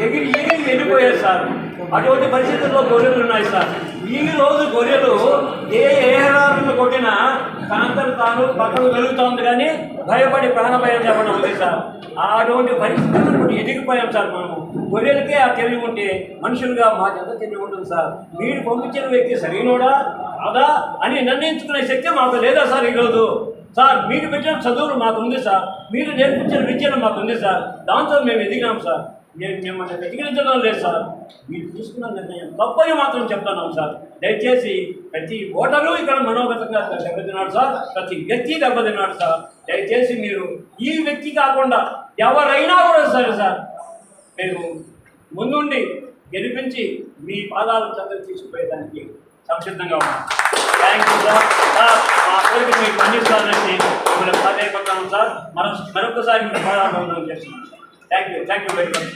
ఎగిరి వెళ్ళిపోయారు సార్. అటువంటి పరిస్థితుల్లో గొర్రెలు ఉన్నాయి సార్. ఈ రోజు గొర్రెలు ఏ హేరాలను కొట్టినా కాంతలు తాను పక్కన వెలుగుతోంది కానీ భయపడి ప్రాణభయం చెప్పడం ఉంది సార్. అటువంటి పరిస్థితులను ఎదిగిపోయాం సార్. మనము గొర్రెలకే ఆ తెలివి ఉంటే మనుషులుగా మాకు ఎంత తెలివి ఉంటుంది సార్. మీరు పంపించిన వ్యక్తి సరైనోడా కాదా అని నిర్ణయించుకునే శక్తి మాకు లేదా సార్ ఈరోజు. సార్ మీరు పెట్టిన చదువులు మాకుంది సార్, మీరు నేర్పించిన విద్యలు మాకుంది సార్, దాంతో మేము ఎదిగినాం సార్. మిమ్మల్ని వ్యతిరేకించడం లేదు సార్. మీరు తీసుకున్న నిర్ణయం తప్పని మాత్రం చెప్తున్నాం సార్. దయచేసి ప్రతి ఓటరు ఇక్కడ మనోగతంగా దెబ్బతిన్నాడు సార్, ప్రతి వ్యక్తి దెబ్బతిన్నాడు సార్. దయచేసి మీరు ఈ వ్యక్తి కాకుండా ఎవరైనా కూడా సరే సార్, మీరు ముందుండి గెలిపించి మీ పాదాల చంద్ర తీసుకుపోయేదానికి సంసిద్ధంగా ఉన్నాం. Thank you sir. మా కోరిక మీకు అందిస్తానండి మిమ్మల్ని సాధ్యపడతాను సార్. మరొకసారి మీరు పాదాలు చేస్తున్నాం. Thank you very much.